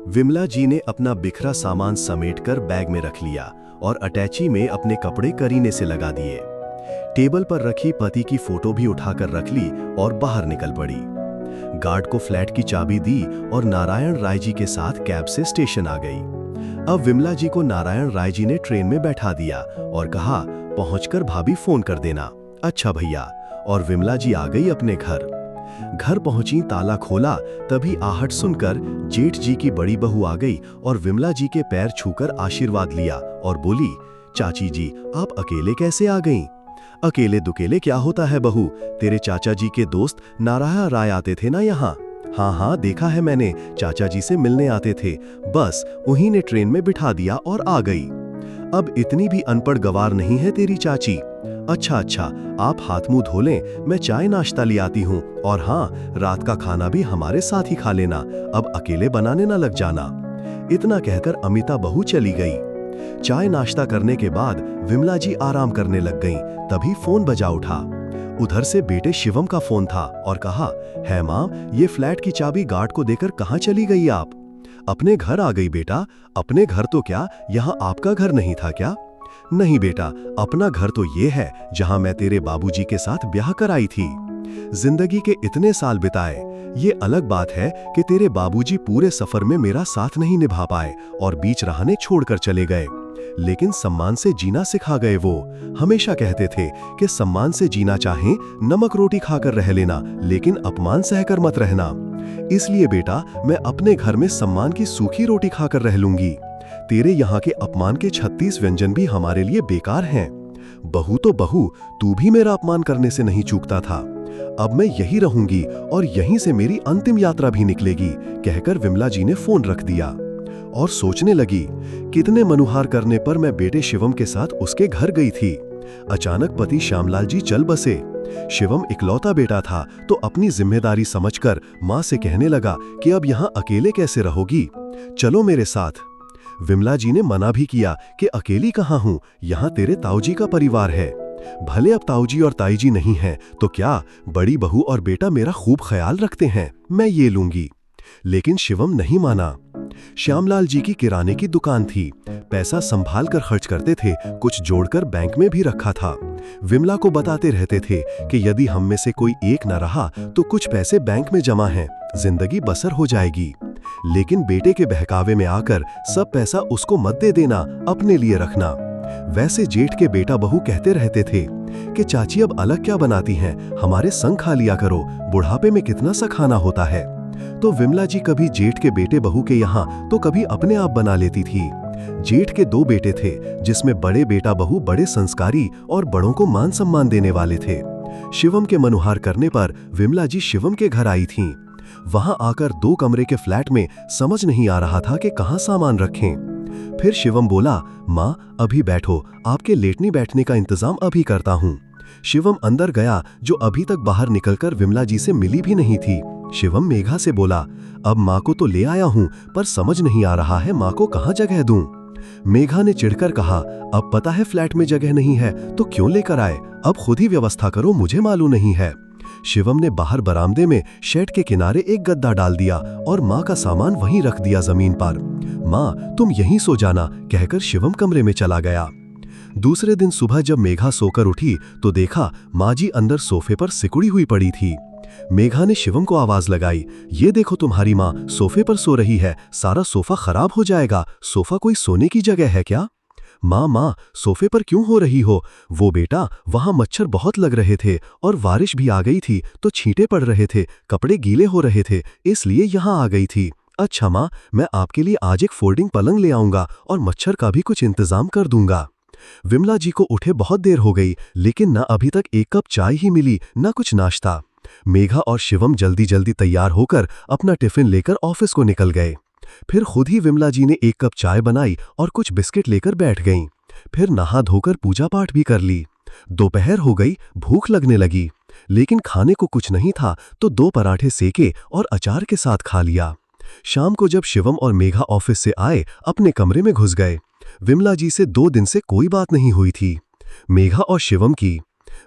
विमला जी ने अपना बिखरा सामान समेटकर बैग में रख लिया और अटैची में अपने कपड़े करीने से लगा दिए। टेबल पर रखी पति की फोटो भी उठाकर रख ली और बाहर निकल पड़ी। गार्ड को फ्लैट की चाबी दी और नारायण राय जी के साथ कैब से स्टेशन आ गई। अब विमला जी को नारायण राय जी ने ट्रेन में बैठा दिया और कहा, पहुंचकर भाभी फोन कर देना। अच्छा भैया। और विमला जी आ गई अपने घर पहुंची, ताला खोला, तभी आहट सुनकर जेठ जी की बड़ी बहू आ गई और विमला जी के पैर छूकर आशीर्वाद लिया और बोली, चाची जी आप अकेले कैसे आ गईं? अकेले दुकेले क्या होता है बहू, तेरे चाचा जी के दोस्त नारायण राय आते थे ना यहाँ। हाँ हाँ देखा है मैंने, चाचा जी से मिलने आते थे, बस उन्हीं ने ट्रेन में बिठा दिया और आ गई। अब इतनी भी अनपढ़ गवार नहीं है तेरी चाची। अच्छा अच्छा, आप हाथ मुंह धो लें, मैं चाय नाश्ता ले आती हूँ, और हाँ रात का खाना भी हमारे साथ ही खा लेना, अब अकेले बनाने ना लग जाना। इतना कहकर अमिता बहू चली गई। चाय नाश्ता करने के बाद विमला जी आराम करने लग गईं, तभी फोन बजा उठा। उधर से बेटे शिवम का फोन था और कहा, है माँ, ये फ्लैट की चाबी गार्ड को देकर कहाँ चली गई आप? अपने घर आ गई बेटा। अपने घर तो क्या, यहाँ आपका घर नहीं था क्या? नहीं बेटा, अपना घर तो ये है जहां मैं तेरे बाबूजी के साथ ब्याह कराई थी। जिंदगी के इतने साल बिताए, ये अलग बात है कि तेरे बाबूजी पूरे सफर में मेरा साथ नहीं निभा पाए और बीच राह छोड़कर चले गए, लेकिन सम्मान से जीना सिखा गए। वो हमेशा कहते थे कि सम्मान से जीना चाहें, नमक रोटी खाकर रह लेना, लेकिन अपमान सहकर मत रहना। इसलिए बेटा, मैं अपने घर में सम्मान की सूखी रोटी खाकर रह लूंगी। तेरे यहाँ के अपमान के 36 व्यंजन भी हमारे लिए बेकार हैं। बहू तो बहू, तू भी मेरा अपमान करने से नहीं चूकता था। अब मैं यही रहूंगी और यहीं से मेरी अंतिम यात्रा भी निकलेगी, कहकर विमला जी ने फोन रख दिया और सोचने लगी, कितने मनुहार करने पर मैं बेटे शिवम के साथ उसके घर गई थी। अचानक पति श्यामलाल जी चल बसे। शिवम इकलौता बेटा था तो अपनी जिम्मेदारी समझकर माँ से कहने लगा कि अब यहाँ अकेले कैसे रहोगी, चलो मेरे साथ। विमला जी ने मना भी किया कि अकेली कहाँ हूँ, यहाँ तेरे ताऊजी का परिवार है। भले अब ताऊजी और ताईजी नहीं हैं, तो क्या, बड़ी बहू और बेटा मेरा खूब ख्याल रखते हैं, मैं ये लूंगी। लेकिन शिवम नहीं माना। श्यामलाल जी की किराने की दुकान थी, पैसा संभाल कर खर्च करते थे, कुछ जोड़कर बैंक में भी रखा था। विमला को बताते रहते थे कि यदि हम में से कोई एक न रहा तो कुछ पैसे बैंक में जमा हैं, जिंदगी बसर हो जाएगी। लेकिन बेटे के बहकावे में आकर सब पैसा उसको मत दे देना, अपने लिए रखना। वैसे जेठ के बेटा बहू कहते रहते थे कि चाची अब अलग क्या बनाती हैं, हमारे संग खा लिया करो, बुढ़ापे में कितना सा खाना होता है। तो विमला जी कभी जेठ के बेटे बहू के यहाँ तो कभी अपने आप बना लेती थी। जेठ के 2 बेटे थे, जिसमें बड़े बेटा बहू बड़े संस्कारी और बड़ों को मान सम्मान देने वाले थे। शिवम के मनुहार करने पर विमला जी शिवम के घर आई थीं। वहां आकर 2 कमरे के फ्लैट में समझ नहीं आ रहा था कि कहां सामान रखें। फिर शिवम बोला, माँ अभी बैठो, आपके लेटने बैठने का इंतजाम अभी करता हूँ। शिवम अंदर गया, जो अभी तक बाहर निकलकर विमला जी से मिली भी नहीं थी। शिवम मेघा से बोला, अब माँ को तो ले आया हूँ, पर समझ नहीं आ रहा है माँ को कहाँ जगह दूं। मेघा ने चिढ़कर कहा, अब पता है फ्लैट में जगह नहीं है तो क्यों लेकर आए, अब खुद ही व्यवस्था करो, मुझे मालूम नहीं है। शिवम ने बाहर बरामदे में शेड के किनारे एक गद्दा डाल दिया और माँ का सामान वहीं रख दिया जमीन पर। माँ तुम यहीं सो जाना, कहकर शिवम कमरे में चला गया। दूसरे दिन सुबह जब मेघा सोकर उठी तो देखा माँ जी अंदर सोफे पर सिकुड़ी हुई पड़ी थी। मेघा ने शिवम को आवाज लगाई, ये देखो तुम्हारी माँ सोफे पर सो रही है, सारा सोफा खराब हो जाएगा, सोफा कोई सोने की जगह है क्या? माँ सोफे पर क्यों हो रही हो? वो बेटा, वहां मच्छर बहुत लग रहे थे और बारिश भी आ गई थी तो छींटे पड़ रहे थे, कपड़े गीले हो रहे थे, इसलिए यहाँ आ गई थी। अच्छा माँ, मैं आपके लिए आज एक फोल्डिंग पलंग ले आऊंगा और मच्छर का भी कुछ इंतजाम कर दूंगा। विमला जी को उठे बहुत देर हो गई, लेकिन न अभी तक एक कप चाय ही मिली, न कुछ नाश्ता। मेघा और शिवम जल्दी जल्दी तैयार होकर अपना टिफिन लेकर ऑफिस को निकल गए। फिर खुद ही विमला जी ने एक कप चाय बनाई और कुछ बिस्किट लेकर बैठ गईं। फिर नहा धोकर पूजा पाठ भी कर ली। दोपहर हो गई, भूख लगने लगी, लेकिन खाने को कुछ नहीं था तो 2 पराठे सेके और अचार के साथ खा लिया। शाम को जब शिवम और मेघा ऑफिस से आए, अपने कमरे में घुस गए। विमला जी से 2 दिन से कोई बात नहीं हुई थी, मेघा और शिवम की।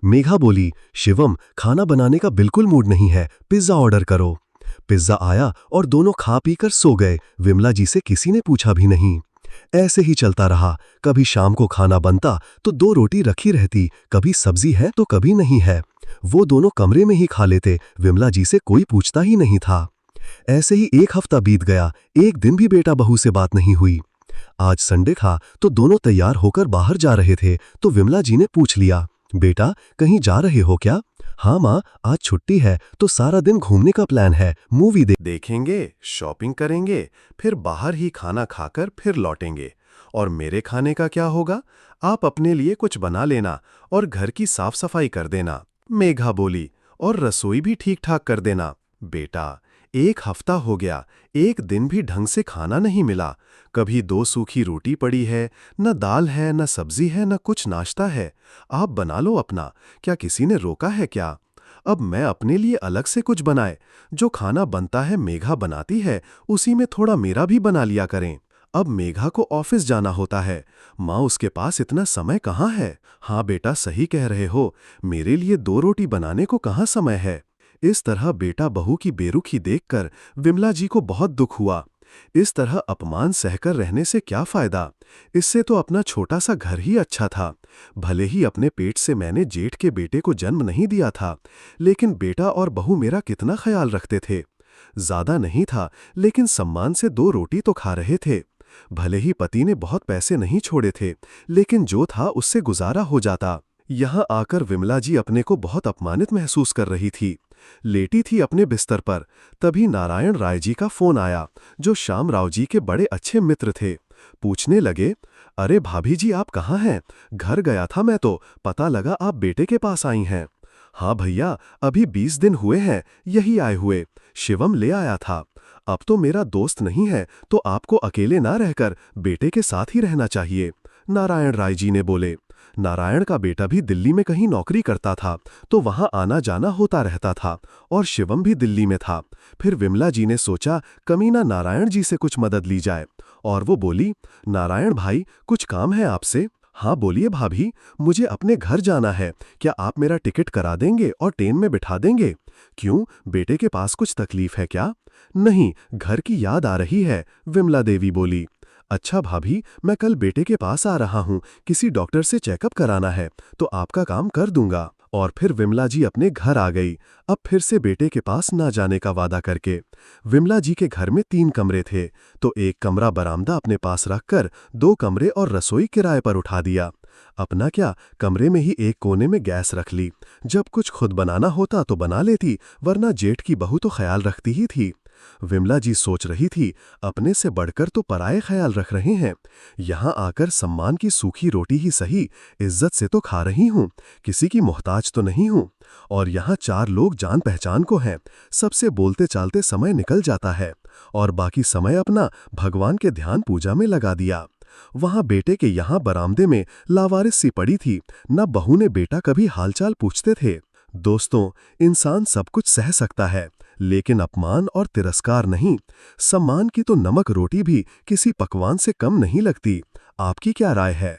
मेघा बोली, शिवम खाना बनाने का बिल्कुल मूड नहीं है, पिज्जा ऑर्डर करो। पिज्जा आया और दोनों खा पी कर सो गए। विमला जी से किसी ने पूछा भी नहीं। ऐसे ही चलता रहा। कभी शाम को खाना बनता तो 2 रोटी रखी रहती, कभी सब्जी है तो कभी नहीं है। वो दोनों कमरे में ही खा लेते, विमला जी से कोई पूछता ही नहीं था। ऐसे ही 1 हफ्ता बीत गया, एक दिन भी बेटा बहू से बात नहीं हुई। आज संडे था तो दोनों तैयार होकर बाहर जा रहे थे, तो विमला जी ने पूछ लिया, बेटा कहीं जा रहे हो क्या? हाँ माँ, आज छुट्टी है तो सारा दिन घूमने का प्लान है, मूवी देखेंगे, शॉपिंग करेंगे, फिर बाहर ही खाना खाकर फिर लौटेंगे। और मेरे खाने का क्या होगा? आप अपने लिए कुछ बना लेना और घर की साफ सफाई कर देना, मेघा बोली, और रसोई भी ठीक ठाक कर देना। बेटा 1 हफ्ता हो गया, एक दिन भी ढंग से खाना नहीं मिला। कभी 2 सूखी रोटी पड़ी है, न दाल है, न सब्जी है, न कुछ नाश्ता है। आप बना लो अपना, क्या किसी ने रोका है क्या? अब मैं अपने लिए अलग से कुछ बनाए? जो खाना बनता है मेघा बनाती है, उसी में थोड़ा मेरा भी बना लिया करें। अब मेघा को ऑफिस जाना होता है, माँ उसके पास इतना समय कहाँ है? हाँ बेटा, सही कह रहे हो, मेरे लिए 2 रोटी बनाने को कहाँ समय है? इस तरह बेटा बहू की बेरुखी देखकर विमला जी को बहुत दुख हुआ। इस तरह अपमान सहकर रहने से क्या फायदा? इससे तो अपना छोटा सा घर ही अच्छा था। भले ही अपने पेट से मैंने जेठ के बेटे को जन्म नहीं दिया था, लेकिन बेटा और बहू मेरा कितना ख्याल रखते थे। ज्यादा नहीं था, लेकिन सम्मान से 2 रोटी तो खा रहे थे। भले ही पति ने बहुत पैसे नहीं छोड़े थे, लेकिन जो था उससे गुजारा हो जाता। यहाँ आकर विमला जी अपने को बहुत अपमानित महसूस कर रही थी। लेटी थी अपने बिस्तर पर, तभी नारायण राय जी का फोन आया, जो श्याम राव जी के बड़े अच्छे मित्र थे। पूछने लगे, अरे भाभी जी आप कहाँ हैं? घर गया था मैं तो, पता लगा आप बेटे के पास आई हैं। हाँ भैया, अभी 20 दिन हुए हैं, यही आए हुए। शिवम ले आया था। अब तो मेरा दोस्त नहीं है, तो आपको अकेले ना रहकर बेटे के साथ ही रहना चाहिए, नारायण राय जी ने बोले। नारायण का बेटा भी दिल्ली में कहीं नौकरी करता था, तो वहां आना जाना होता रहता था, और शिवम भी दिल्ली में था। फिर विमला जी ने सोचा कमीना नारायण जी से कुछ मदद ली जाए, और वो बोली, नारायण भाई कुछ काम है आपसे? हाँ बोलिए भाभी, मुझे अपने घर जाना है, क्या आप मेरा टिकट करा देंगे और ट्रेन में बिठा देंगे? क्यों, बेटे के पास कुछ तकलीफ है क्या? नहीं, घर की याद आ रही है, विमला देवी बोली। अच्छा भाभी, मैं कल बेटे के पास आ रहा हूँ, किसी डॉक्टर से चेकअप कराना है, तो आपका काम कर दूंगा। और फिर विमला जी अपने घर आ गई, अब फिर से बेटे के पास ना जाने का वादा करके। विमला जी के घर में 3 कमरे थे, तो एक कमरा बरामदा अपने पास रखकर 2 कमरे और रसोई किराए पर उठा दिया। अपना क्या, कमरे में ही एक कोने में गैस रख ली। जब कुछ खुद बनाना होता तो बना लेती, वरना जेठ की बहू तो ख्याल रखती ही थी। विमला जी सोच रही थी, अपने से बढ़कर तो पराये ख्याल रख रहे हैं। यहाँ आकर सम्मान की सूखी रोटी ही सही, इज्जत से तो खा रही हूँ, किसी की मोहताज तो नहीं हूँ। और यहाँ 4 लोग जान पहचान को हैं, सबसे बोलते चालते समय निकल जाता है, और बाकी समय अपना भगवान के ध्यान पूजा में लगा दिया। वहां बेटे के यहाँ बरामदे में लावारिस सी पड़ी थी, न बहू ने बेटा कभी हालचाल पूछते थे। दोस्तों, इंसान सब कुछ सह सकता है, लेकिन अपमान और तिरस्कार नहीं। सम्मान की तो नमक रोटी भी किसी पकवान से कम नहीं लगती। आपकी क्या राय है?